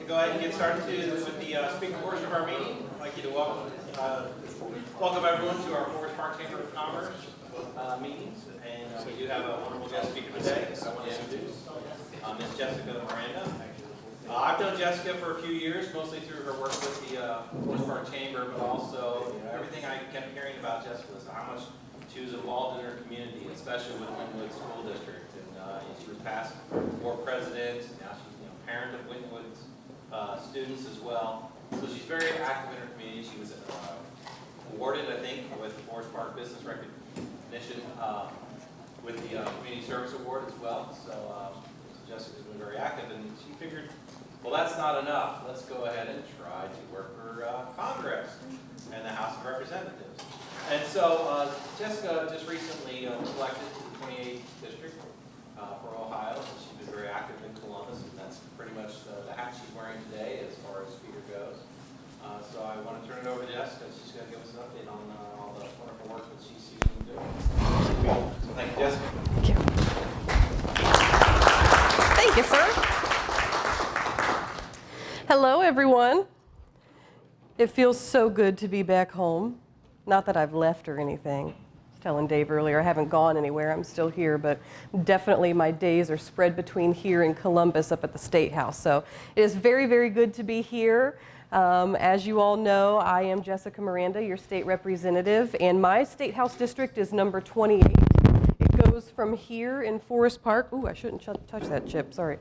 go ahead and get started with the speaker portion of our meeting. I'd like you to welcome everyone to our Forest Park Chamber of Commerce meetings. And we do have a wonderful guest speaker today. I want to introduce Ms. Jessica Miranda. I've known Jessica for a few years, mostly through her work with the Forest Park Chamber, but also everything I kept hearing about Jessica was how much she was involved in her community, especially with Wynwood School District. And she was past board president. Now she's parent of Wynwood's students as well. So she's very active in her community. She was awarded, I think, with the Forest Park Business Recognition with the Community Service Award as well. So Jessica's been very active, and she figured, well, that's not enough. Let's go ahead and try to work for Congress and the House of Representatives. And so Jessica just recently was elected to the 28th District for Ohio. So she's been very active in Columbus, and that's pretty much the hat she's wearing today as far as speaker goes. So I want to turn it over to Jessica. She's going to give us an update on all the wonderful work that she's been doing. So thank you, Jessica. Thank you. Thank you, sir. Hello, everyone. It feels so good to be back home. Not that I've left or anything. I was telling Dave earlier, I haven't gone anywhere. I'm still here, but definitely my days are spread between here and Columbus up at the State House. So it is very, very good to be here. As you all know, I am Jessica Miranda, your state representative, and my State House district is number 28. It goes from here in Forest Park. Ooh, I shouldn't touch that chip, sorry.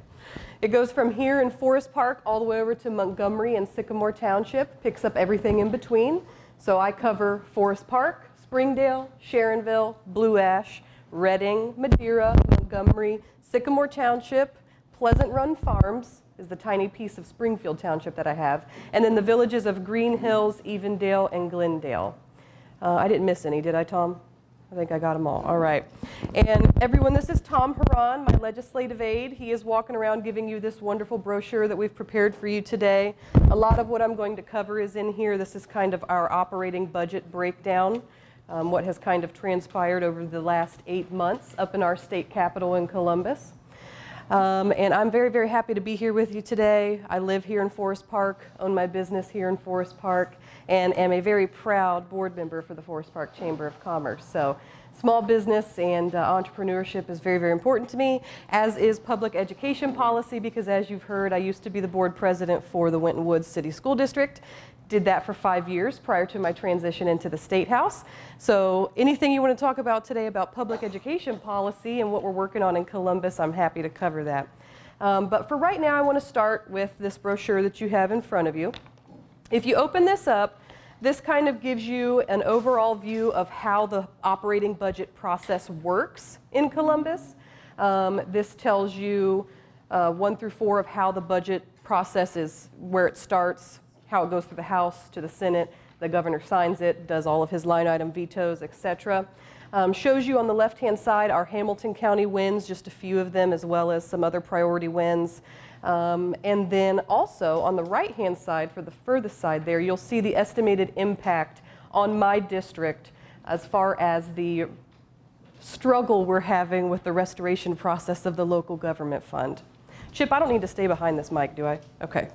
It goes from here in Forest Park all the way over to Montgomery and Sycamore Township, picks up everything in between. So I cover Forest Park, Springdale, Sharonville, Blue Ash, Redding, Madeira, Montgomery, Sycamore Township, Pleasant Run Farms is the tiny piece of Springfield Township that I have, and then the villages of Green Hills, Evendale, and Glendale. I didn't miss any, did I, Tom? I think I got them all. All right. And everyone, this is Tom Haran, my legislative aide. He is walking around giving you this wonderful brochure that we've prepared for you today. A lot of what I'm going to cover is in here. This is kind of our operating budget breakdown, what has kind of transpired over the last 8 months up in our state capital in Columbus. And I'm very, very happy to be here with you today. I live here in Forest Park, own my business here in Forest Park, and am a very proud board member for the Forest Park Chamber of Commerce. So small business and entrepreneurship is very, very important to me, as is public education policy, because as you've heard, I used to be the board president for the Winton Woods City School District. Did that for 5 years prior to my transition into the State House. So anything you want to talk about today about public education policy and what we're working on in Columbus, I'm happy to cover that. But for right now, I want to start with this brochure that you have in front of you. If you open this up, this kind of gives you an overall view of how the operating budget process works in Columbus. This tells you 1 through 4 of how the budget process is, where it starts, how it goes through the House to the Senate, the governor signs it, does all of his line item vetoes, etc. Shows you on the left-hand side our Hamilton County wins, just a few of them, as well as some other priority wins. And then also on the right-hand side, for the furthest side there, you'll see the estimated impact on my district as far as the struggle we're having with the restoration process of the local government fund. Chip, I don't need to stay behind this mic, do I? Okay.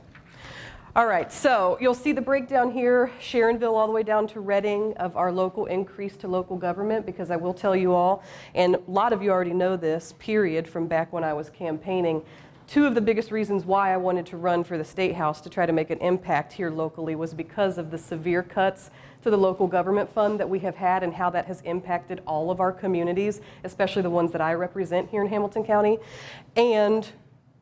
All right, so you'll see the breakdown here, Sharonville all the way down to Redding, of our local increase to local government, because I will tell you all, and a lot of you already know this, period, from back when I was campaigning, 2 of the biggest reasons why I wanted to run for the State House to try to make an impact here locally was because of the severe cuts to the local government fund that we have had and how that has impacted all of our communities, especially the ones that I represent here in Hamilton County, and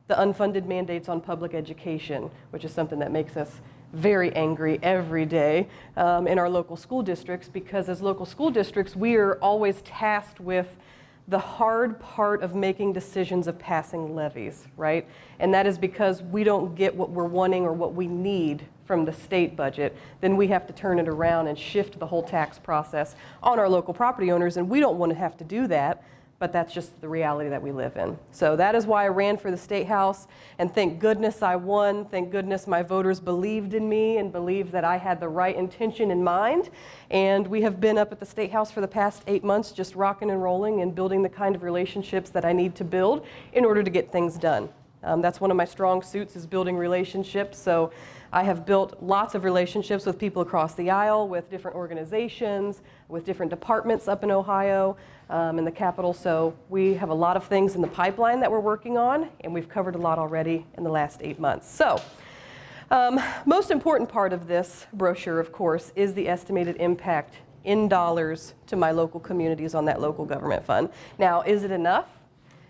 the unfunded mandates on public education, which is something that makes us very angry every day in our local school districts, because as local school districts, we are always tasked with the hard part of making decisions of passing levies, right? And that is because we don't get what we're wanting or what we need from the state budget, then we have to turn it around and shift the whole tax process on our local property owners, and we don't want to have to do that. But that's just the reality that we live in. So that is why I ran for the State House, and thank goodness I won. Thank goodness my voters believed in me and believed that I had the right intention in mind. And we have been up at the State House for the past 8 months just rocking and rolling and building the kind of relationships that I need to build in order to get things done. That's one of my strong suits, is building relationships. So I have built lots of relationships with people across the aisle, with different organizations, with different departments up in Ohio, in the Capitol. So we have a lot of things in the pipeline that we're working on, and we've covered a lot already in the last 8 months. So most important part of this brochure, of course, is the estimated impact in dollars to my local communities on that local government fund. Now, is it enough?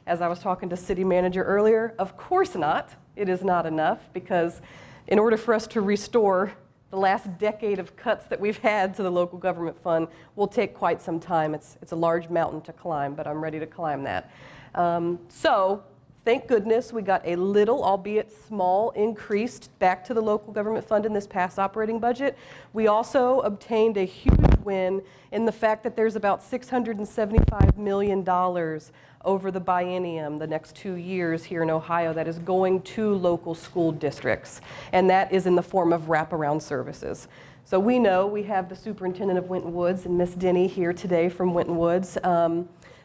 As I was talking to city manager earlier, of course not. It is not enough, because in order for us to restore the last decade of cuts that we've had to the local government fund will take quite some time. It's a large mountain to climb, but I'm ready to climb that. So thank goodness we got a little, albeit small, increase back to the local government fund in this past operating budget. We also obtained a huge win in the fact that there's about $675 million over the biennium, the next 2 years here in Ohio, that is going to local school districts. And that is in the form of wraparound services. So we know, we have the superintendent of Winton Woods and Miss Denny here today from Winton Woods,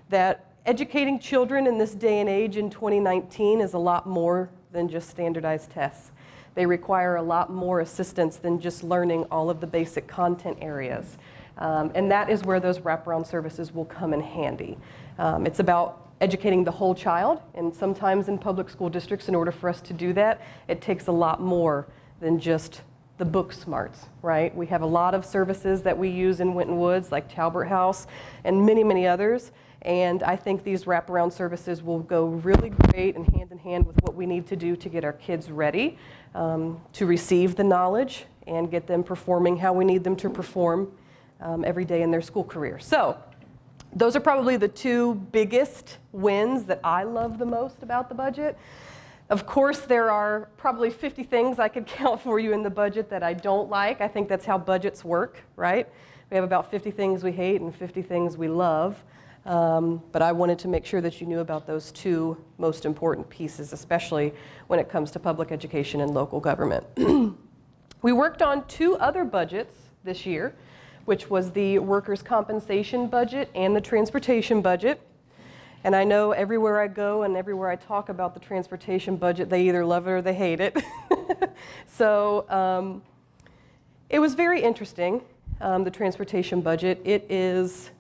that educating children in this day and age in 2019 is a lot more than just standardized tests. They require a lot more assistance than just learning all of the basic content areas. And that is where those wraparound services will come in handy. It's about educating the whole child, and sometimes in public school districts, in order for us to do that, it takes a lot more than just the book smarts, right? We have a lot of services that we use in Winton Woods, like Talbert House and many, many others. And I think these wraparound services will go really great and hand in hand with what we need to do to get our kids ready to receive the knowledge and get them performing how we need them to perform every day in their school career. So those are probably the two biggest wins that I love the most about the budget. Of course, there are probably 50 things I could count for you in the budget that I don't like. I think that's how budgets work, right? We have about 50 things we hate and 50 things we love. But I wanted to make sure that you knew about those two most important pieces, especially when it comes to public education and local government. We worked on 2 other budgets this year, which was the workers' compensation budget and the transportation budget. And I know everywhere I go and everywhere I talk about the transportation budget, they either love it or they hate it. So it was very interesting, the transportation budget. It is,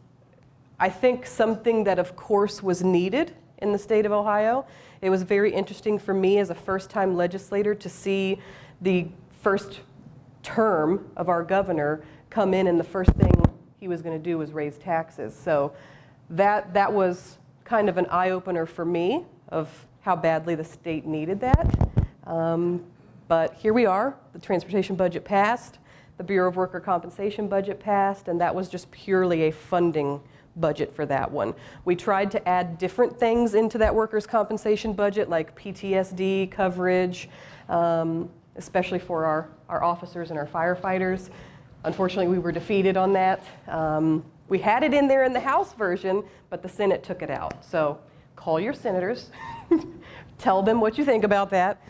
I think, something that of course was needed in the state of Ohio. It was very interesting for me as a first-time legislator to see the first term of our governor come in and the first thing he was going to do was raise taxes. So that was kind of an eye-opener for me of how badly the state needed that. But here we are. The transportation budget passed. The Bureau of Worker Compensation budget passed, and that was just purely a funding budget for that one. We tried to add different things into that workers' compensation budget, like PTSD coverage, especially for our officers and our firefighters. Unfortunately, we were defeated on that. We had it in there in the House version, but the Senate took it out. So call your senators, tell them what you think about that.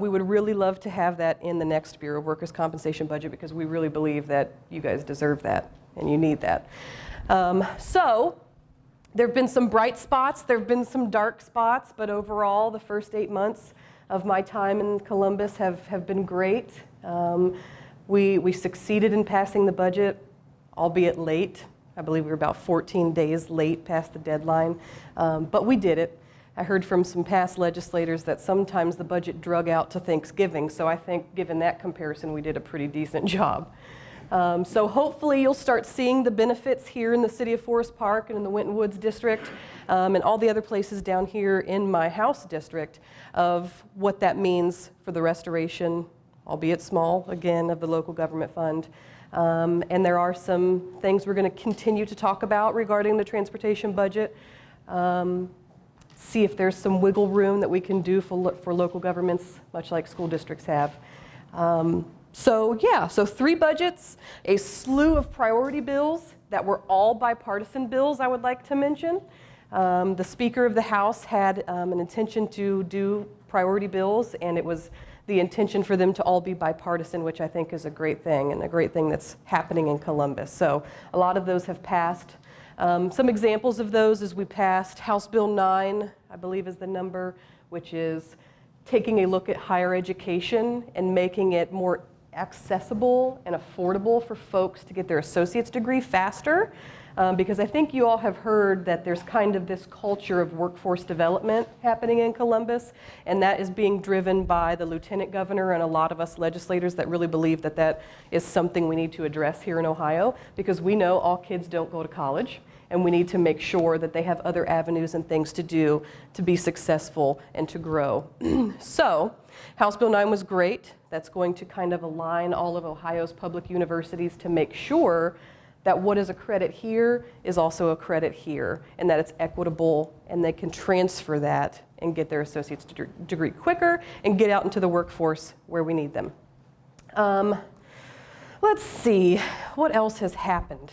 We would really love to have that in the next Bureau of Workers' Compensation budget, because we really believe that you guys deserve that and you need that. So there have been some bright spots, there have been some dark spots, but overall the first 8 months of my time in Columbus have been great. We succeeded in passing the budget, albeit late. I believe we were about 14 days late past the deadline, but we did it. I heard from some past legislators that sometimes the budget drug out to Thanksgiving, so I think given that comparison, we did a pretty decent job. So hopefully you'll start seeing the benefits here in the city of Forest Park and in the Winton Woods district and all the other places down here in my House district of what that means for the restoration, albeit small, again, of the local government fund. And there are some things we're going to continue to talk about regarding the transportation budget. See if there's some wiggle room that we can do for local governments, much like school districts have. So 3 budgets, a slew of priority bills that were all bipartisan bills, I would like to mention. The Speaker of the House had an intention to do priority bills, and it was the intention for them to all be bipartisan, which I think is a great thing, and a great thing that's happening in Columbus. So a lot of those have passed. Some examples of those is we passed House Bill 9, I believe is the number, which is taking a look at higher education and making it more accessible and affordable for folks to get their associate's degree faster. Because I think you all have heard that there's kind of this culture of workforce development happening in Columbus, and that is being driven by the lieutenant governor and a lot of us legislators that really believe that that is something we need to address here in Ohio, because we know all kids don't go to college, and we need to make sure that they have other avenues and things to do to be successful and to grow. So, House Bill 9 was great. That's going to kind of align all of Ohio's public universities to make sure that what is a credit here is also a credit here, and that it's equitable, and they can transfer that and get their associate's degree quicker and get out into the workforce where we need them. Let's see, what else has happened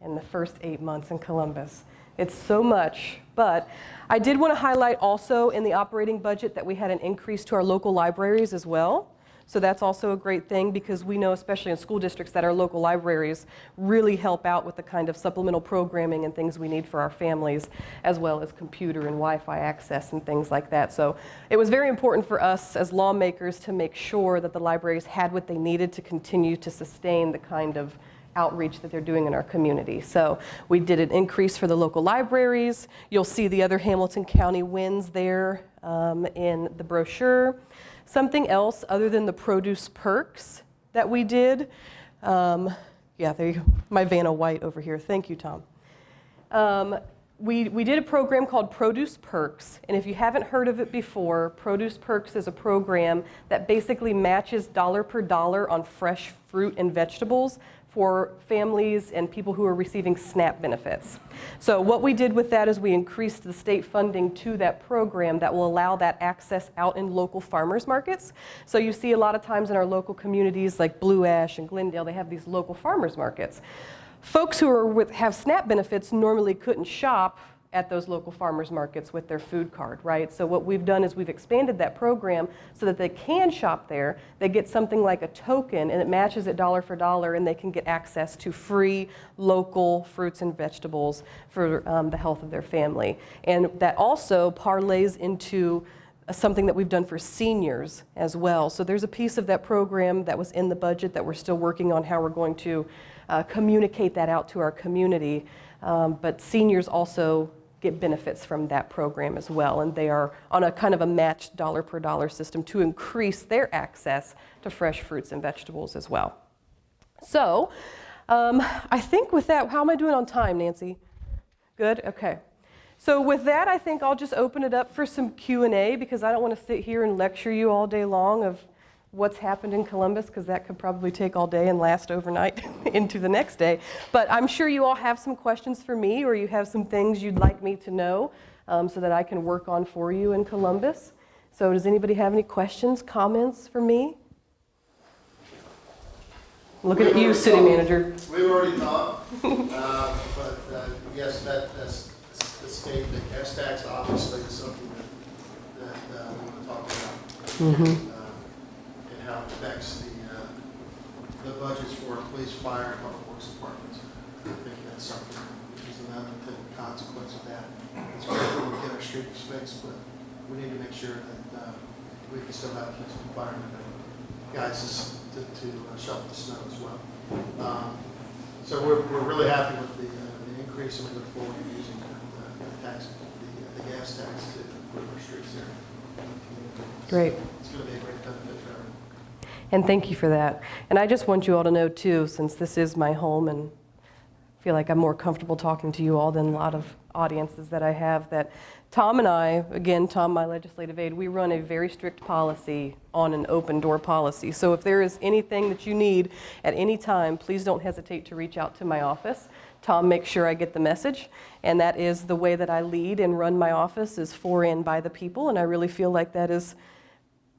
in the first 8 months in Columbus? It's so much, but I did want to highlight also in the operating budget that we had an increase to our local libraries as well. So that's also a great thing, because we know, especially in school districts, that our local libraries really help out with the kind of supplemental programming and things we need for our families, as well as computer and Wi-Fi access and things like that. So it was very important for us as lawmakers to make sure that the libraries had what they needed to continue to sustain the kind of outreach that they're doing in our community. So we did an increase for the local libraries. You'll see the other Hamilton County wins there in the brochure. Something else other than the produce perks that we did. Yeah, there you go. My Vanna White over here. Thank you, Tom. We did a program called Produce Perks, and if you haven't heard of it before, Produce Perks is a program that basically matches dollar per dollar on fresh fruit and vegetables for families and people who are receiving SNAP benefits. So what we did with that is we increased the state funding to that program that will allow that access out in local farmers markets. So you see a lot of times in our local communities like Blue Ash and Glendale, they have these local farmers markets. Folks who have SNAP benefits normally couldn't shop at those local farmers markets with their food card, right? So what we've done is we've expanded that program so that they can shop there. They get something like a token, and it matches it dollar for dollar, and they can get access to free local fruits and vegetables for the health of their family. And that also parlays into something that we've done for seniors as well. So there's a piece of that program that was in the budget that we're still working on how we're going to communicate that out to our community. But seniors also get benefits from that program as well, and they are on a kind of a matched dollar per dollar system to increase their access to fresh fruits and vegetables as well. So I think with that, how am I doing on time, Nancy? Good? Okay. So with that, I think I'll just open it up for some Q&A, because I don't want to sit here and lecture you all day long of what's happened in Columbus, because that could probably take all day and last overnight into the next day. But I'm sure you all have some questions for me, or you have some things you'd like me to know so that I can work on for you in Columbus. So does anybody have any questions, comments for me? Looking at you, city manager. We've already talked, but yes, that's the state, the gas tax obviously is something that we want to talk about. Mm-hmm. And how it affects the budgets for police, fire, and public works departments. I think that's something which is an unintended consequence of that. It's great that we get our streets fixed, but we need to make sure that we can still have police and firemen and guys to shovel the snow as well. So we're really happy with the increase, and we look forward to using the gas tax to improve our streets there. Great. It's going to be a great benefit for everyone. And thank you for that. And I just want you all to know too, since this is my home and I feel like I'm more comfortable talking to you all than a lot of audiences that I have, that Tom and I, again, Tom, my legislative aide, we run a very strict policy on an open door policy. So if there is anything that you need at any time, please don't hesitate to reach out to my office. Tom makes sure I get the message, and that is the way that I lead and run my office, is for and by the people, and I really feel like that is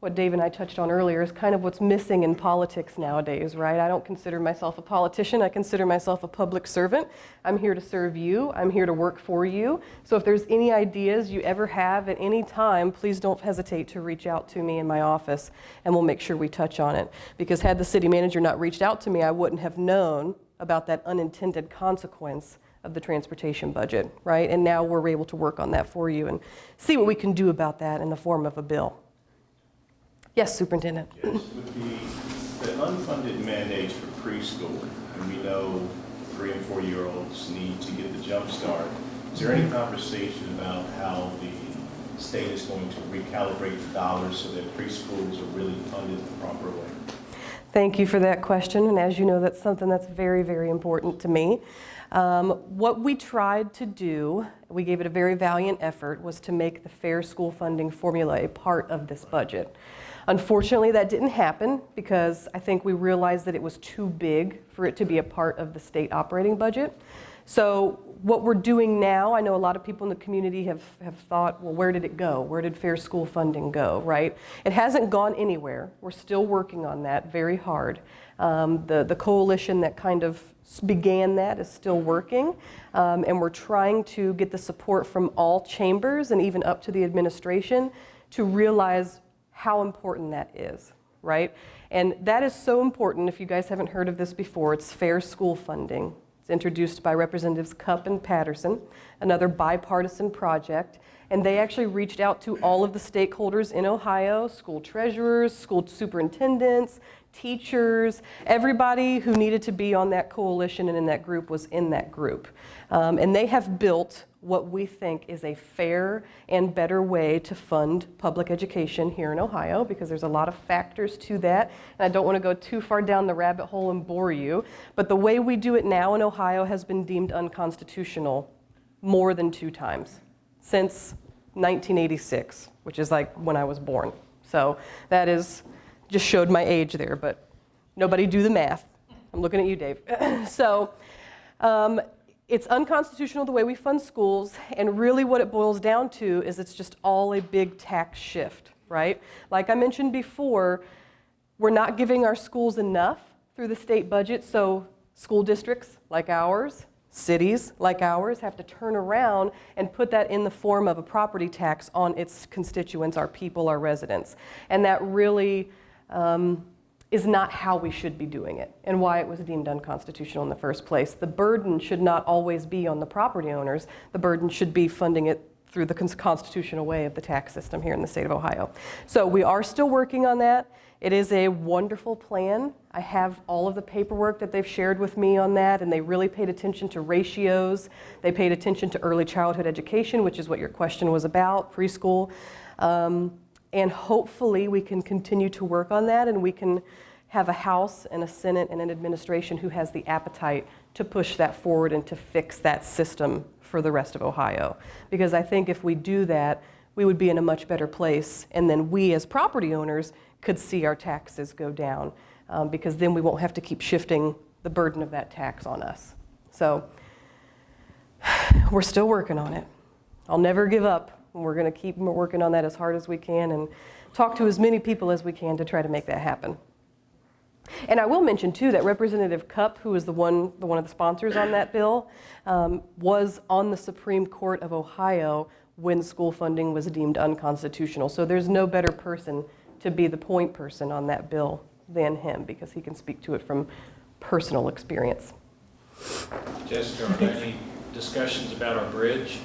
what Dave and I touched on earlier, is kind of what's missing in politics nowadays, right? I don't consider myself a politician. I consider myself a public servant. I'm here to serve you. I'm here to work for you. So if there's any ideas you ever have at any time, please don't hesitate to reach out to me in my office, and we'll make sure we touch on it. Because had the city manager not reached out to me, I wouldn't have known about that unintended consequence of the transportation budget, right? And now we're able to work on that for you and see what we can do about that in the form of a bill. Yes, Superintendent. Yes, with the unfunded mandates for preschool, and we know 3- and 4-year-olds need to get the jump start, is there any conversation about how the state is going to recalibrate the dollars so that preschools are really funded the proper way? Thank you for that question, and as you know, that's something that's very, very important to me. What we tried to do, we gave it a very valiant effort, was to make the fair school funding formula a part of this budget. Unfortunately, that didn't happen because I think we realized that it was too big for it to be a part of the state operating budget. So what we're doing now, I know a lot of people in the community have thought, well, where did it go? Where did fair school funding go, right? It hasn't gone anywhere. We're still working on that very hard. The coalition that kind of began that is still working, and we're trying to get the support from all chambers and even up to the administration to realize how important that is, right? And that is so important. If you guys haven't heard of this before, it's fair school funding. It's introduced by Representatives Cupp and Patterson, another bipartisan project. And they actually reached out to all of the stakeholders in Ohio, school treasurers, school superintendents, teachers, everybody who needed to be on that coalition and in that group was in that group. And they have built what we think is a fair and better way to fund public education here in Ohio, because there's a lot of factors to that, and I don't want to go too far down the rabbit hole and bore you, but the way we do it now in Ohio has been deemed unconstitutional more than 2 times since 1986, which is like when I was born. So that is, just showed my age there, but nobody do the math. I'm looking at you, Dave. So it's unconstitutional the way we fund schools, and really what it boils down to is it's just all a big tax shift, right? Like I mentioned before, we're not giving our schools enough through the state budget, so school districts like ours, cities like ours have to turn around and put that in the form of a property tax on its constituents, our people, our residents. And that really is not how we should be doing it and why it was deemed unconstitutional in the first place. The burden should not always be on the property owners. The burden should be funding it through the constitutional way of the tax system here in the state of Ohio. So we are still working on that. It is a wonderful plan. I have all of the paperwork that they've shared with me on that, and they really paid attention to ratios. They paid attention to early childhood education, which is what your question was about, preschool. And hopefully we can continue to work on that, and we can have a House and a Senate and an administration who has the appetite to push that forward and to fix that system for the rest of Ohio. Because I think if we do that, we would be in a much better place, and then we as property owners could see our taxes go down, because then we won't have to keep shifting the burden of that tax on us. So we're still working on it. I'll never give up. We're going to keep working on that as hard as we can and talk to as many people as we can to try to make that happen. And I will mention, too, that Representative Cupp, who is one of the sponsors on that bill, was on the Supreme Court of Ohio when school funding was deemed unconstitutional. So there's no better person to be the point person on that bill than him, because he can speak to it from personal experience. Jessica, are there any discussions about our bridge?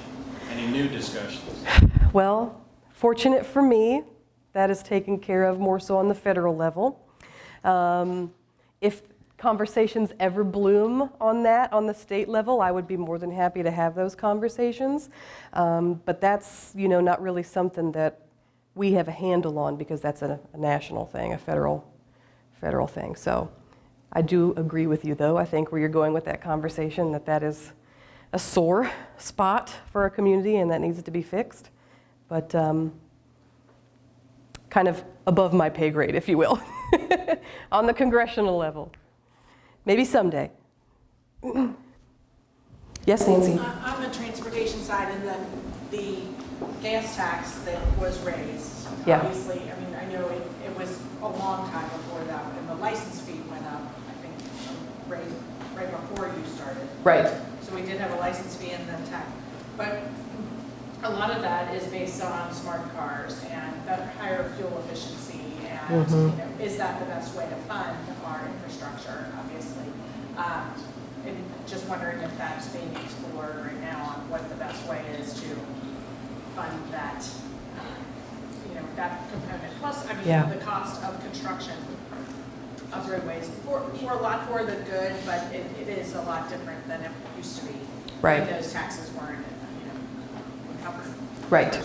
Any new discussions? Well, fortunate for me, that is taken care of more so on the federal level. If conversations ever bloom on that on the state level, I would be more than happy to have those conversations. But that's, not really something that we have a handle on, because that's a national thing, a federal thing. So I do agree with you, though. I think where you're going with that conversation, that is a sore spot for our community, and that needs to be fixed. But kind of above my pay grade, if you will, on the congressional level. Maybe someday. Yes, Nancy? On the transportation side, and then the gas tax that was raised. Yeah. Obviously, I know it was a long time before that, and the license fee went up, I think, right before you started. Right. So we did have a license fee in the tech. But a lot of that is based on smart cars and better, higher fuel efficiency, and is that the best way to fund our infrastructure, obviously. And just wondering if that's being explored right now on what the best way is to fund that, that component. Plus, I Yeah. mean, the cost of construction of roadways, for a lot for the good, but it is a lot different than it used to be. Right. When those taxes weren't, you know, covered. Right.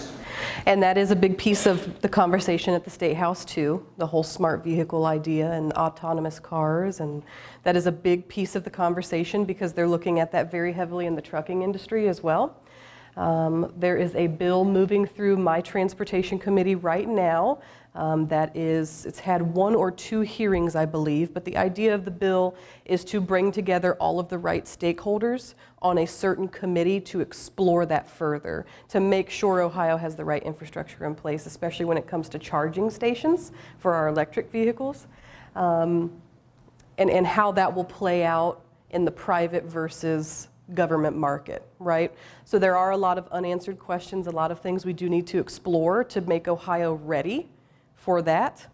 And that is a big piece of the conversation at the State House too, the whole smart vehicle idea and autonomous cars. And that is a big piece of the conversation because they're looking at that very heavily in the trucking industry as well. There is a bill moving through my transportation committee right now it's had 1 or 2 hearings, I believe, but the idea of the bill is to bring together all of the right stakeholders on a certain committee to explore that further, to make sure Ohio has the right infrastructure in place, especially when it comes to charging stations for our electric vehicles, and how that will play out in the private versus government market, right? So there are a lot of unanswered questions, a lot of things we do need to explore to make Ohio ready for that,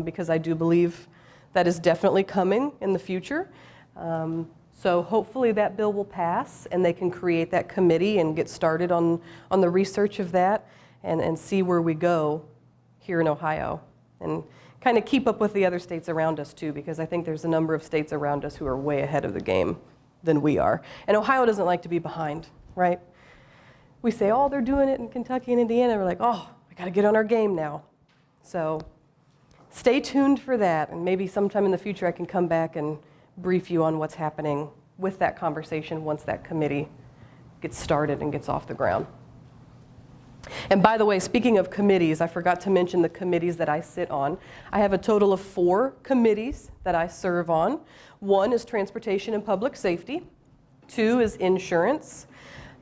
because I do believe that is definitely coming in the future. So hopefully that bill will pass and they can create that committee and get started on the research of that and see where we go here in Ohio and kind of keep up with the other states around us too, because I think there's a number of states around us who are way ahead of the game than we are. And Ohio doesn't like to be behind, right? We say, oh, they're doing it in Kentucky and Indiana. We're like, oh, we got to get on our game now. So stay tuned for that, and maybe sometime in the future I can come back and brief you on what's happening with that conversation once that committee gets started and gets off the ground. And by the way, speaking of committees, I forgot to mention the committees that I sit on. I have a total of 4 committees that I serve on. 1 is Transportation and Public Safety. 2 is Insurance.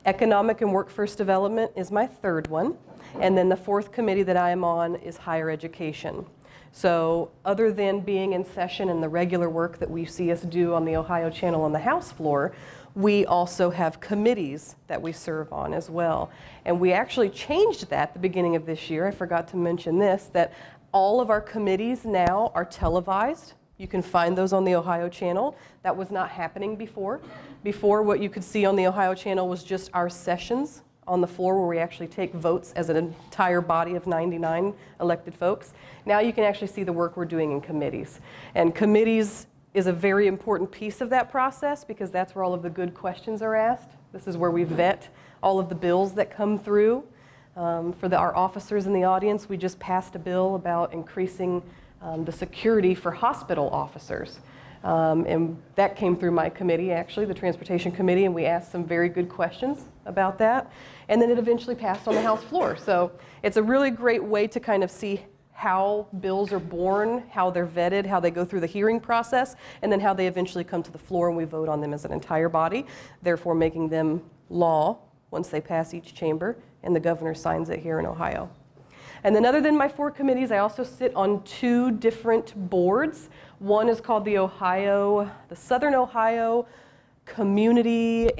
Economic and Workforce Development is my 3rd one. And then the 4th committee that I am on is Higher Education. So other than being in session and the regular work that we see us do on the Ohio Channel on the House floor, we also have committees that we serve on as well. And we actually changed that at the beginning of this year. I forgot to mention this, that all of our committees now are televised. You can find those on the Ohio Channel. That was not happening before. Before, what you could see on the Ohio Channel was just our sessions on the floor where we actually take votes as an entire body of 99 elected folks. Now you can actually see the work we're doing in committees. And committees is a very important piece of that process because that's where all of the good questions are asked. This is where we vet all of the bills that come through. For our officers in the audience, we just passed a bill about increasing the security for hospital officers. And that came through my committee, actually, the Transportation Committee, and we asked some very good questions about that. And then it eventually passed on the House floor. So it's a really great way to kind of see how bills are born, how they're vetted, how they go through the hearing process, and then how they eventually come to the floor and we vote on them as an entire body, therefore making them law once they pass each chamber and the governor signs it here in Ohio. And then other than my 4 committees, I also sit on 2 different boards. One is called the Southern Ohio Community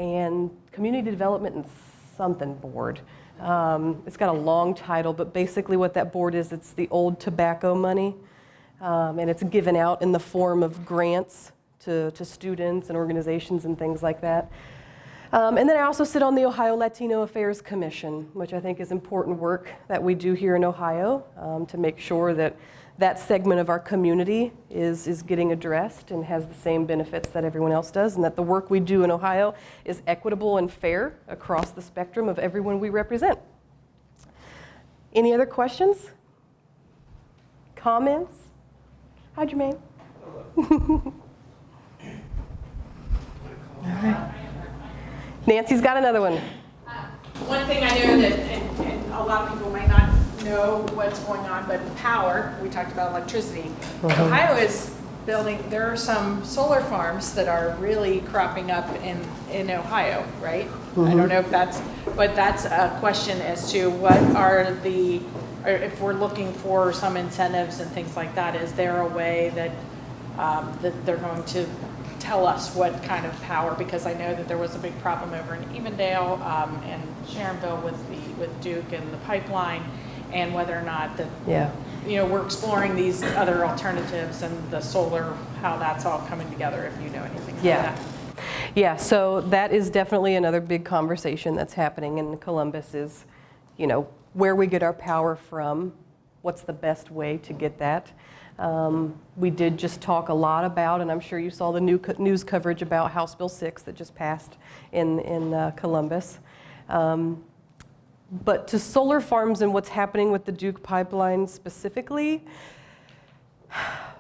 Development and something board. It's got a long title, but basically what that board is, it's the old tobacco money. And it's given out in the form of grants to students and organizations and things like that. And then I also sit on the Ohio Latino Affairs Commission, which I think is important work that we do here in Ohio to make sure that that segment of our community is getting addressed and has the same benefits that everyone else does, and that the work we do in Ohio is equitable and fair across the spectrum of everyone we represent. Any other questions? Comments? Hi, Jermaine. All right. Nancy's got another one. One thing I know that, and a lot of people might not know what's going on, but power, we talked about electricity. Ohio is building, there are some solar farms that are really cropping up in Ohio, right? I don't know if but that's a question as to what are or if we're looking for some incentives and things like that, is there a way that, that they're going to tell us what kind of power, because I know that there was a big problem over in Evendale and Sharonville with Duke and the pipeline, and whether or not that, we're exploring these other alternatives and the solar, how that's all coming together, if you know anything about that. Yeah, so that is definitely another big conversation that's happening in Columbus is, where we get our power from what's the best way to get that. We did just talk a lot about, and I'm sure you saw the news coverage about House Bill 6 that just passed in Columbus. But to solar farms and what's happening with the Duke pipeline specifically,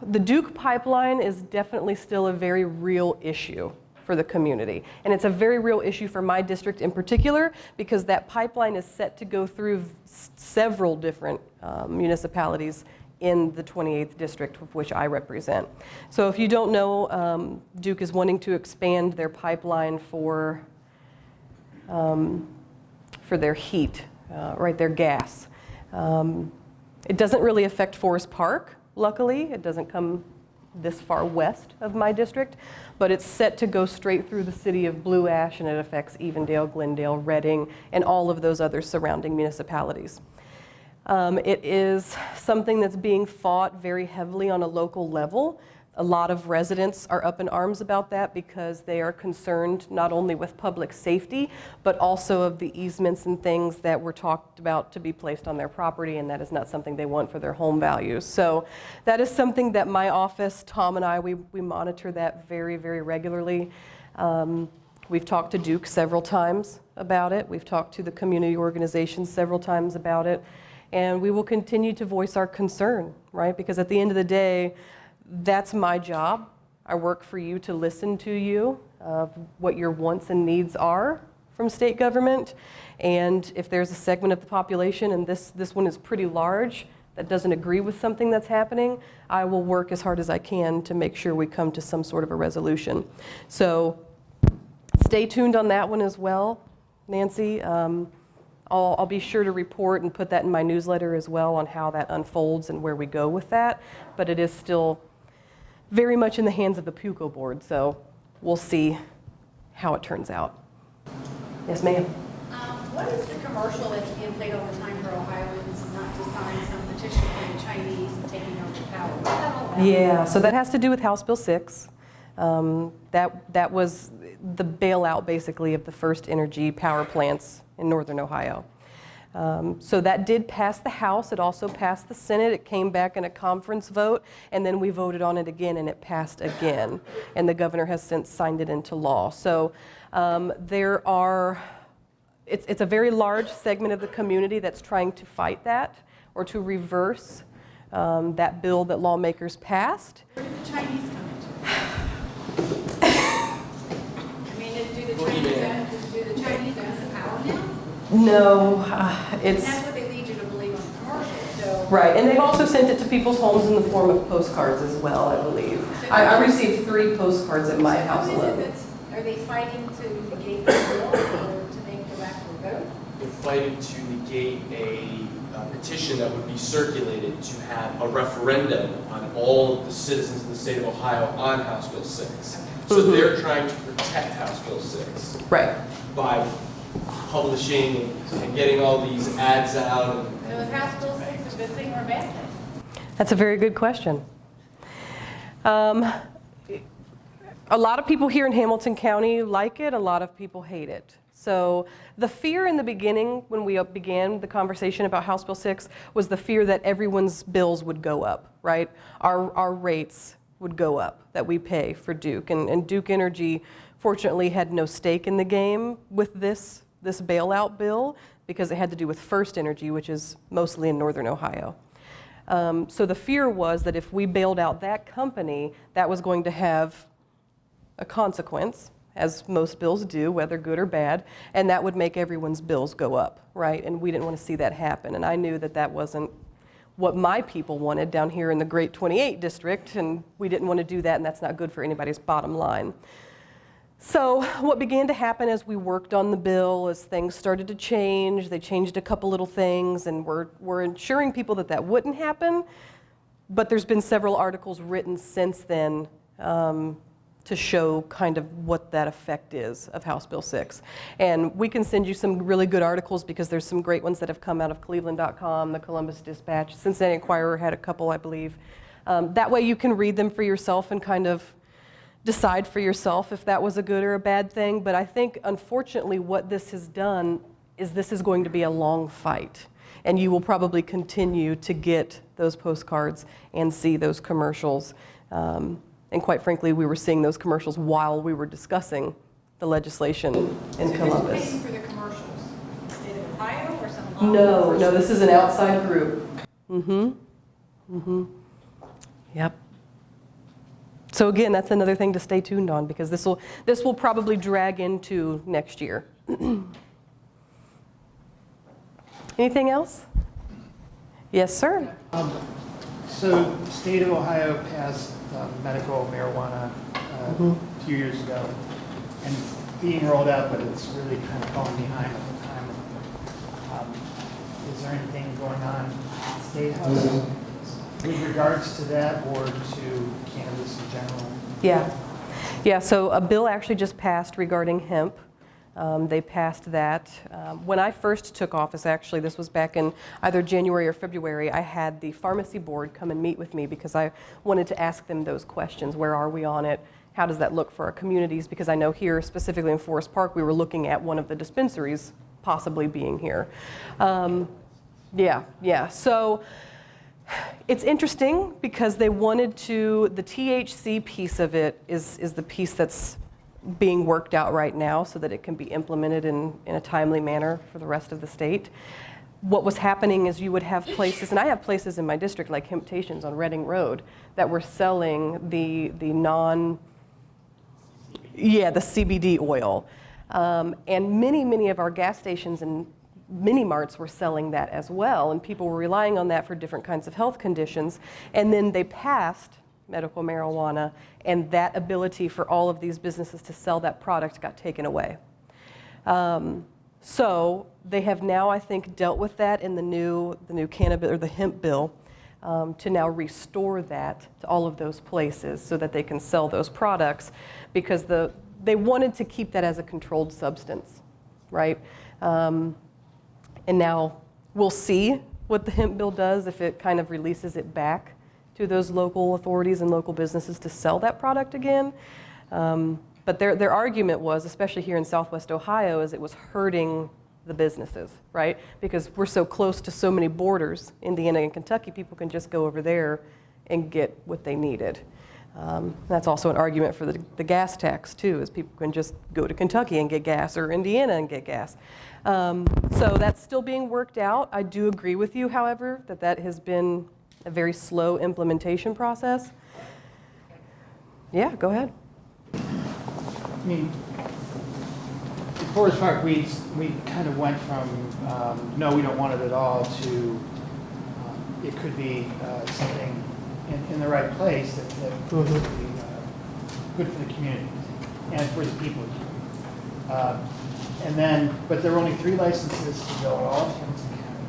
the Duke pipeline is definitely still a very real issue for the community. And it's a very real issue for my district in particular, because that pipeline is set to go through several different municipalities in the 28th district, of which I represent. So if you don't know, Duke is wanting to expand their pipeline for their heat, right, their gas. It doesn't really affect Forest Park, luckily. It doesn't come this far west of my district, but it's set to go straight through the city of Blue Ash, and it affects Evendale, Glendale, Reading, and all of those other surrounding municipalities. It is something that's being fought very heavily on a local level. A lot of residents are up in arms about that because they are concerned not only with public safety, but also of the easements and things that were talked about to be placed on their property, and that is not something they want for their home values. So that is something that my office, Tom and I, we monitor that very, very regularly. We've talked to Duke several times about it. We've talked to the community organizations several times about it. And we will continue to voice our concern, right? Because at the end of the day, that's my job. I work for you to listen to you of what your wants and needs are from state government. And if there's a segment of the population, and this one is pretty large, that doesn't agree with something that's happening, I will work as hard as I can to make sure we come to some sort of a resolution. So stay tuned on that one as well, Nancy. I'll be sure to report and put that in my newsletter as well on how that unfolds and where we go with that. But it is still very much in the hands of the PUCO board, so we'll see how it turns out. Yes, ma'am? What is the commercial that's being played all the time for Ohioans not to sign some petition for the Chinese and taking over power? What's that all about? Yeah, so that has to do with House Bill 6. That was the bailout, basically, of the first energy power plants in northern Ohio. So that did pass the House. It also passed the Senate. It came back in a conference vote, and then we voted on it again, and it passed again. And the governor has since signed it into law. So it's a very large segment of the community that's trying to fight that or to reverse that bill that lawmakers passed. Where did the Chinese come into it? I mean, do the Chinese own the power now? No, And it's... that's what they lead you to believe on the commercial, so. Right, and they've also sent it to people's homes in the form of postcards as well, I believe. I received 3 postcards at my house What is it alone. are they fighting to negate the bill or to make it go back to a vote? They're fighting to negate a petition that would be circulated to have a referendum on all of the citizens in the state of Ohio on House Bill 6. So they're trying to protect House Bill 6 Right. by publishing and getting all these ads out. So is House Bill 6 a good thing or a bad thing? That's a very good question. A lot of people here in Hamilton County like it, a lot of people hate it. So the fear in the beginning, when we began the conversation about House Bill 6, was the fear that everyone's bills would go up, right? Our rates would go up that we pay for Duke. And Duke Energy, fortunately, had no stake in the game with this bailout bill because it had to do with First Energy, which is mostly in northern Ohio. So the fear was that if we bailed out that company, that was going to have a consequence, as most bills do, whether good or bad, and that would make everyone's bills go up, right? And we didn't want to see that happen. And I knew that that wasn't what my people wanted down here in the Great 28 district, and we didn't want to do that, and that's not good for anybody's bottom line. So what began to happen as we worked on the bill, as things started to change, they changed a couple little things, and we're ensuring people that that wouldn't happen, but there's been several articles written since then to show kind of what that effect is of House Bill 6. And we can send you some really good articles because there's some great ones that have come out of Cleveland.com, the Columbus Dispatch, Cincinnati Enquirer had a couple, I believe. That way you can read them for yourself and kind of decide for yourself if that was a good or a bad thing. But I think, unfortunately, what this has done is this is going to be a long fight. And you will probably continue to get those postcards and see those commercials. And quite frankly, we were seeing those commercials while we were discussing the legislation in Columbus. Who's paying for the commercials? State of Ohio or some? No, no, this is an outside group. Mm-hmm. Mm-hmm. Yep. So again, that's another thing to stay tuned on, because this will probably drag into next year. Anything else? Yes, sir. So the state of Ohio passed medical marijuana a few years ago, and it's being rolled out, but it's really kind of falling behind at the time. Is there anything going on at the State House with regards to that, or to cannabis in general? Yeah. Yeah, so a bill actually just passed regarding hemp. They passed that. When I first took office, actually, this was back in either January or February, I had the pharmacy board come and meet with me because I wanted to ask them those questions. Where are we on it? How does that look for our communities? Because I know here, specifically in Forest Park, we were looking at one of the dispensaries possibly being here. Yeah. So it's interesting because they wanted to, the THC piece of it is the piece that's being worked out right now so that it can be implemented in a timely manner for the rest of the state. What was happening is you would have places, and I have places in my district like Hemptations on Reading Road that were selling the CBD oil. And many of our gas stations and mini marts were selling that as well, and people were relying on that for different kinds of health conditions. And then they passed medical marijuana, and that ability for all of these businesses to sell that product got taken away. So they have now, I think, dealt with that in the new cannabis or the hemp bill to now restore that to all of those places so that they can sell those products, because they wanted to keep that as a controlled substance, right? And now we'll see what the hemp bill does, if it kind of releases it back to those local authorities and local businesses to sell that product again. But their argument was, especially here in Southwest Ohio, is it was hurting the businesses, right? Because we're so close to so many borders, Indiana and Kentucky, people can just go over there and get what they needed. That's also an argument for the gas tax too, is people can just go to Kentucky and get gas, or Indiana and get gas. So that's still being worked out. I do agree with you, however, that has been a very slow implementation process. Yeah, go ahead. I mean, in Forest Park, we kind of went from no, we don't want it at all, to it could be something in the right place that could be good for the community and for the people. And then, but there were only 3 licenses to go in all of Hamilton County.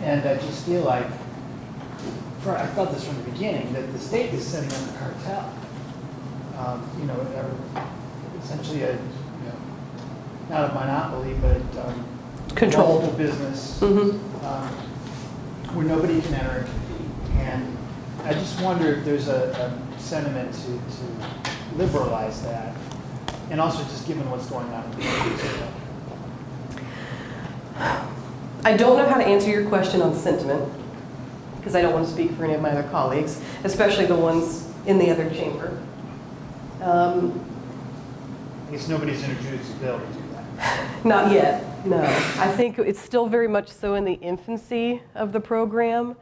And I just feel like, I felt this from the beginning, that the state is setting up a cartel. Essentially not a monopoly, but Control. multiple business where nobody can enter and compete. And I just wonder if there's a sentiment to liberalize that, and also just given what's going on in the country. I don't know how to answer your question on sentiment, because I don't want to speak for any of my other colleagues, especially the ones in the other chamber. I guess nobody's introduced a bill to do that. Not yet, no. I think it's still very much so in the infancy of the program,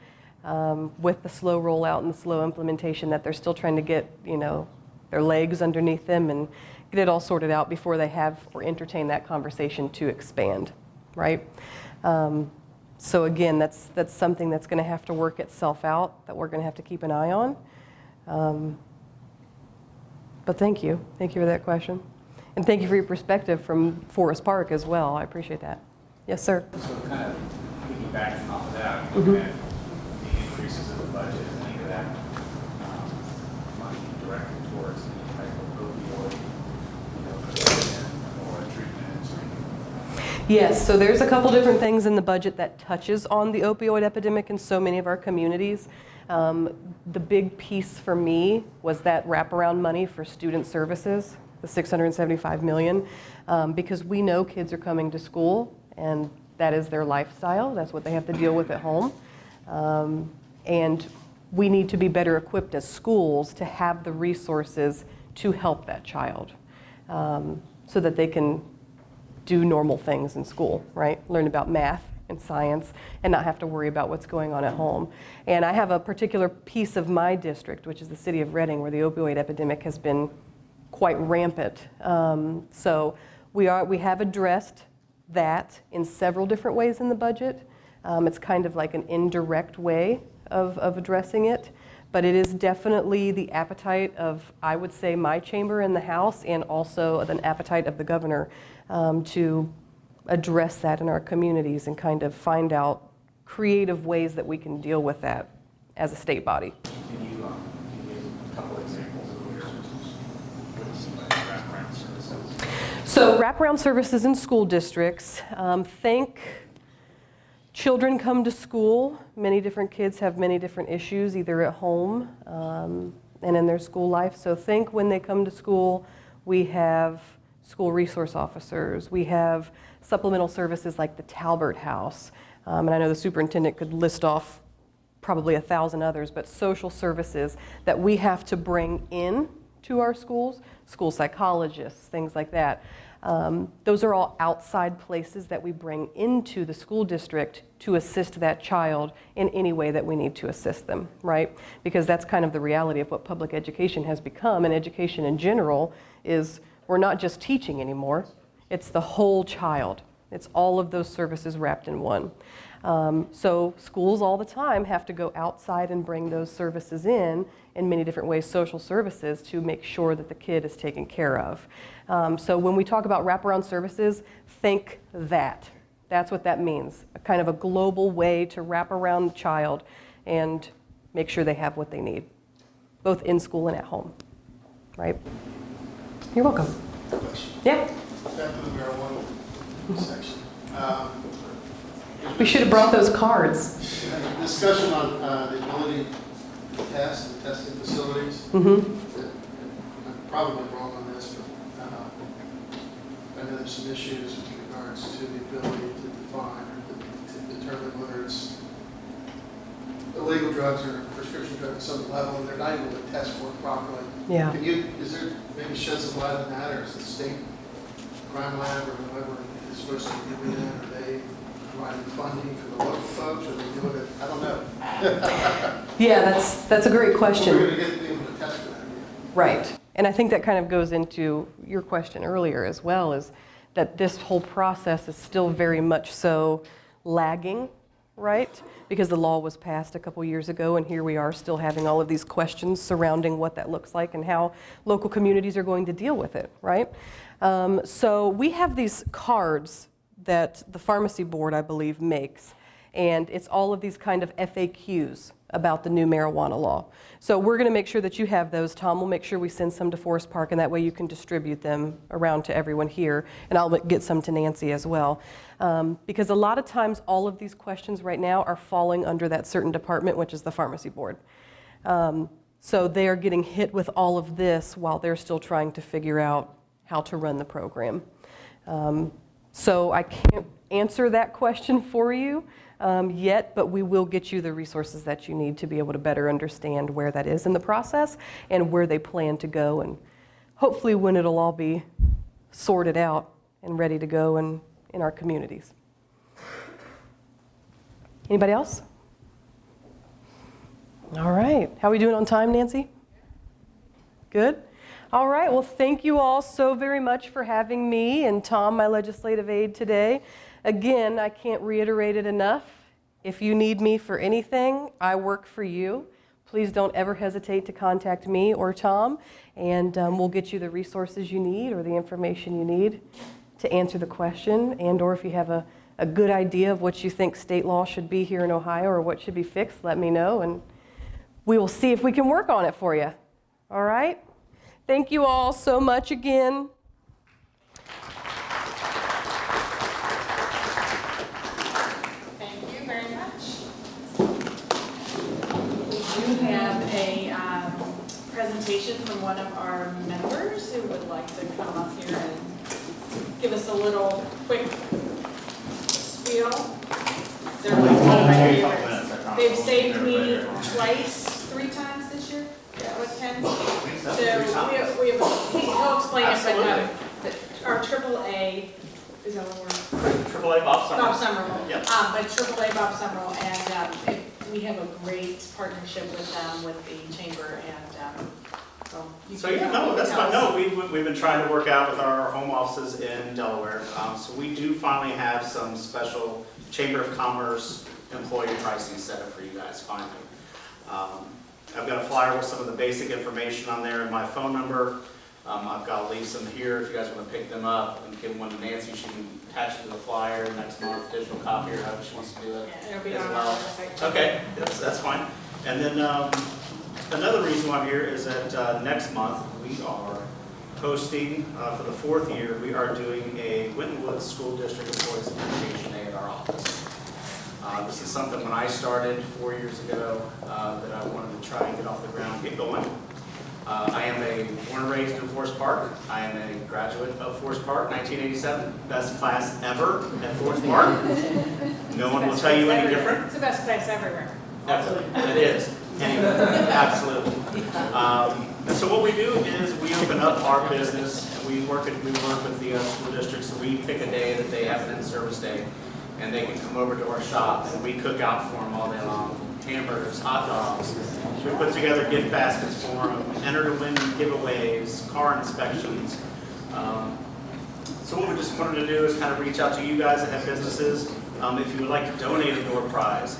with the slow rollout and the slow implementation, that they're still trying to get, their legs underneath them and get it all sorted out before they have or entertain that conversation to expand, right? So again, that's something that's going to have to work itself out, that we're going to have to keep an eye on. But thank you for that question. And thank you for your perspective from Forest Park as well. I appreciate that. Yes, sir. So kind of piggybacking off of that, looking at the increases in the budget, and any of that money directed towards any type of opioid, prevention or treatment or anything. Yes, so there's a couple different things in the budget that touches on the opioid epidemic in so many of our communities. The big piece for me was that wraparound money for student services, the $675 million, because we know kids are coming to school and that is their lifestyle. That's what they have to deal with at home. And we need to be better equipped as schools to have the resources to help that child so that they can do normal things in school, right? Learn about math and science and not have to worry about what's going on at home. And I have a particular piece of my district, which is the city of Reading, where the opioid epidemic has been quite rampant. So we have addressed that in several different ways in the budget. It's kind of like an indirect way of addressing it, but it is definitely the appetite of, I would say, my chamber in the House and also an appetite of the governor to address that in our communities and kind of find out creative ways that we can deal with that as a state body. Can you give a couple examples of what you see by wraparound services? So wraparound services in school districts, think children come to school. Many different kids have many different issues, either at home and in their school life. So think when they come to school, we have school resource officers. We have supplemental services like the Talbert House. And I know the superintendent could list off probably 1,000 others, but social services that we have to bring in to our schools, school psychologists, things like that. Those are all outside places that we bring into the school district to assist that child in any way that we need to assist them, right? Because that's kind of the reality of what public education has become, and education in general is we're not just teaching anymore, it's the whole child. It's all of those services wrapped in one. So schools all the time have to go outside and bring those services in many different ways, social services, to make sure that the kid is taken care of. So when we talk about wraparound services, think that. That's what that means, a kind of a global way to wrap around the child and make sure they have what they need, both in school and at home, right? You're welcome. Question. Yeah. Back to the marijuana section. We should have brought those cards. Discussion on the ability to test and testing facilities. Mm-hmm. I'm probably wrong on this, but I know there's some issues with regards to the ability to define or to determine whether it's illegal drugs or prescription drugs at some level, and they're not able to test for it properly. Yeah. Is there maybe shed some light on that, or is the state crime lab or whoever is supposed to be doing that? Are they providing funding for the local folks, or are they doing it? I don't know. Yeah, that's a great question. We're going to be able to test for that. Right. And I think that kind of goes into your question earlier as well, is that this whole process is still very much so lagging, right? Because the law was passed a couple years ago, and here we are still having all of these questions surrounding what that looks like and how local communities are going to deal with it, right? So we have these cards that the pharmacy board, I believe, makes, and it's all of these kind of FAQs about the new marijuana law. So we're going to make sure that you have those. Tom will make sure we send some to Forest Park, and that way you can distribute them around to everyone here, and I'll get some to Nancy as well. Because a lot of times all of these questions right now are falling under that certain department, which is the pharmacy board. So they are getting hit with all of this while they're still trying to figure out how to run the program. So I can't answer that question for you yet, but we will get you the resources that you need to be able to better understand where that is in the process and where they plan to go, and hopefully when it'll all be sorted out and ready to go in our communities. Anybody else? All right. How are we doing on time, Nancy? Good? All right. Well, thank you all so very much for having me and Tom, my legislative aide, today. Again, I can't reiterate it enough. If you need me for anything, I work for you. Please don't ever hesitate to contact me or Tom, and we'll get you the resources you need or the information you need to answer the question, and or if you have a good idea of what you think state law should be here in Ohio or what should be fixed, let me know, and we will see if we can work on it for you. All right? Thank you all so much again. Thank you very much. We do have a presentation from one of our members who would like to come up here and give us a little quick spiel still. They're like one of my favorites. They've saved me twice, 3 times this year. Yeah, with Ken. So we have he'll explain it, but our AAA, is that what we're? AAA Bob Summer. Bob Summerall. Yep. But AAA Bob Summerall, and we have a great partnership with them, with the chamber, and so. So yeah, no, that's fine. No, we've been trying to work out with our home offices in Delaware. So we do finally have some special Chamber of Commerce employee pricing set up for you guys finally. I've got a flyer with some of the basic information on there and my phone number. I've got to leave some here if you guys want to pick them up and give one to Nancy. She can attach it to the flyer next month, digital copy or however she wants to do it. Yeah, it'll be as on our well. website. Okay, that's fine. And then another reason why I'm here is that next month we are hosting, for the 4th year, we are doing a Winton School District Employees Appreciation Day at our office. This is something when I started 4 years ago that I wanted to try and get off the ground, get going. I am born and raised in Forest Park. I am a graduate of Forest Park, 1987. Best class ever at Forest Park. No one will tell you any different. It's the best place everywhere. Absolutely, it is. Anyway, absolutely. And so what we do is we open up our business. And we work with the school districts. So we pick a day that they have an in-service day, and they can come over to our shop and we cook out for them all day long. Hamburgers, hot dogs. We put together gift baskets for them, enter to win giveaways, car inspections. So what we just wanted to do is kind of reach out to you guys that have businesses. If you would like to donate a door prize,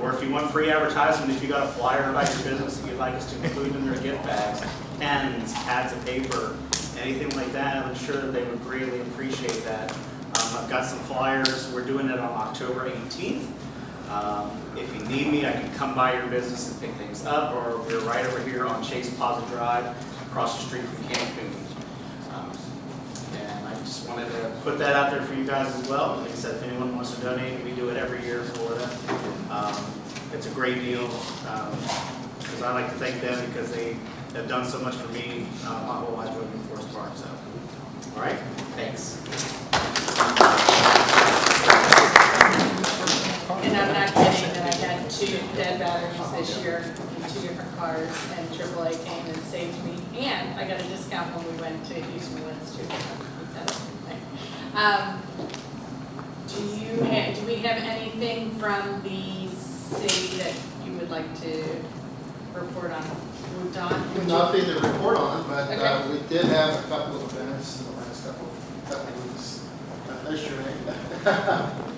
or if you want free advertisement, if you got a flyer about your business that you'd like us to include in their gift bags, pens, pads of paper, anything like that, I'm sure that they would greatly appreciate that. I've got some flyers. We're doing it on October 18th. If you need me, I can come by your business and pick things up, or we're right over here on Chase Plaza Drive, across the street from Cancun. And I just wanted to put that out there for you guys as well. Like I said, if anyone wants to donate, we do it every year for them. It's a great deal, because I like to thank them because they have done so much for me my whole life living in Forest Park. So, all right, thanks. And I'm not kidding that I had 2 dead batteries this year in 2 different cars, and AAA came and saved me. And I got a discount when we went to Houston Winds too. Do we have anything from the city that you would like to report on? Don, would you? Nothing to report on, but Okay. we did have a couple of events in the last couple of weeks. There's your name.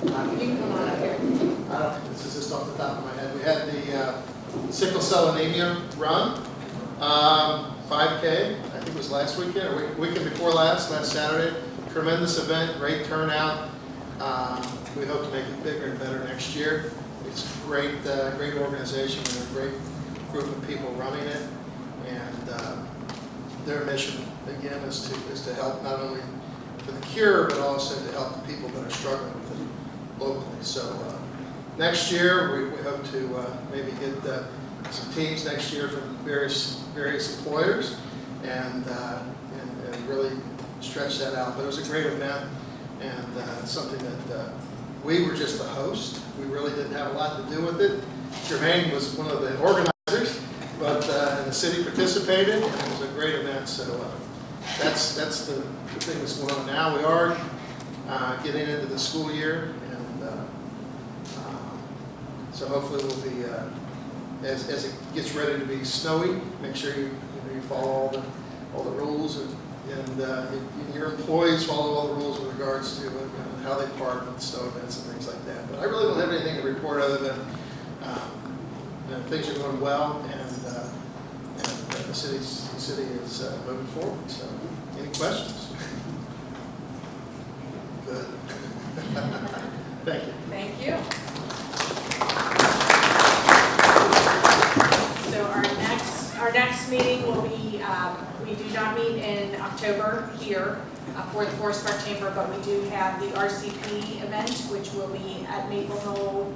You can come on up here. This is just off the top of my head. We had the sickle cell anemia run, 5K. I think it was last weekend or weekend before last Saturday. Tremendous event, great turnout. We hope to make it bigger and better next year. It's a great organization and a great group of people running it, and their mission again is to help not only for the cure, but also to help the people that are struggling with it locally. So next year, we hope to maybe get some teams next year from various employers and really stretch that out. But it was a great event and something that we were just the host. We really didn't have a lot to do with it. Jermaine was one of the organizers, but and the city participated, and it was a great event. So that's the thing that's going on now. We are getting into the school year, and so hopefully we'll be as it gets ready to be snowy. Make sure you follow all the rules, and your employees follow all the rules with regards to how they park and snow events and things like that. But I really don't have anything to report other than things are going well, and the city is moving forward. So, any questions? Good. Thank you. Thank you. So our next meeting will be, we do not meet in October here for the Forest Park Chamber, but we do have the RCP event, which will be at Maple Knoll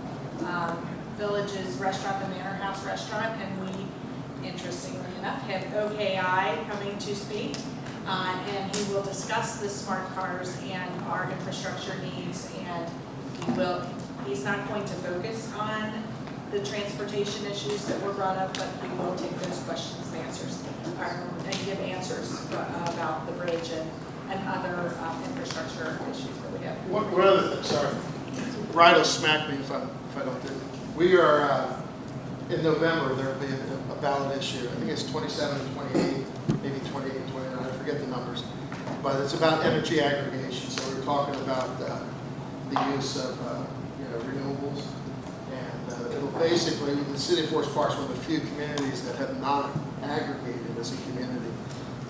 Village's restaurant, the Manor House Restaurant, and we, interestingly enough, have OKI coming to speak, and he will discuss the smart cars and our infrastructure needs and the he's not going to focus on the transportation issues that were brought up, but he will take those questions and answers, and give answers about the bridge and other infrastructure issues that we have. One other thing, sorry. Ryan will smack me if I don't do it. We are, in November, there will be a ballot issue. I think it's 27 and 28, maybe 28 and 29, I forget the numbers. But it's about energy aggregation. So we're talking about the use of renewables. And it'll basically, the city of Forest Park is one of the few communities that have not aggregated as a community.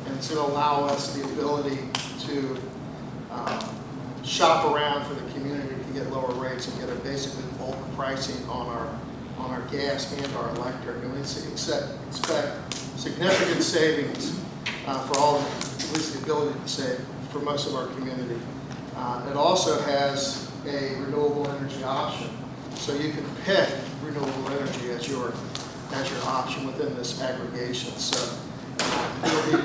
And it's going to allow us the ability to shop around for the community to get lower rates and get a basically bulk pricing on our gas and our electric. And we expect significant savings for all, at least the ability to save for most of our community. It also has a renewable energy option, so you can pick renewable energy as your option within this aggregation. So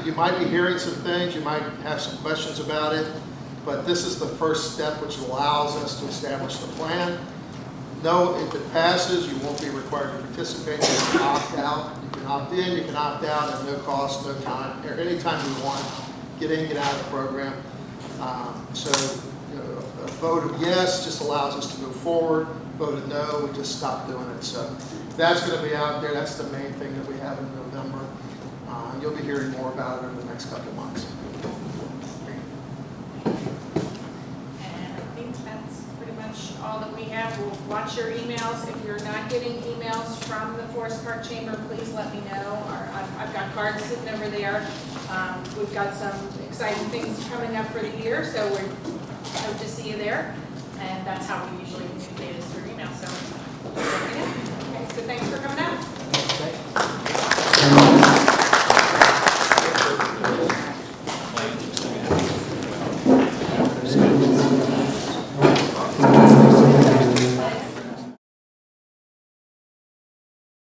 you might be hearing some things, you might have some questions about it, but this is the first step which allows us to establish the plan. No, if it passes, you won't be required to participate. You can opt out. You can opt in, you can opt out at no cost, no time, or anytime you want. Get in, get out of the program. So a vote of yes just allows us to move forward. Vote of no, we just stop doing it. So that's going to be out there. That's the main thing that we have in November. And you'll be hearing more about it over the next couple of months. And I think that's pretty much all that we have. We'll watch your emails. If you're not getting emails from the Forest Park Chamber, please let me know. I've got cards sitting over there. We've got some exciting things coming up for the year, so we hope to see you there. And that's how we usually communicate is through email. So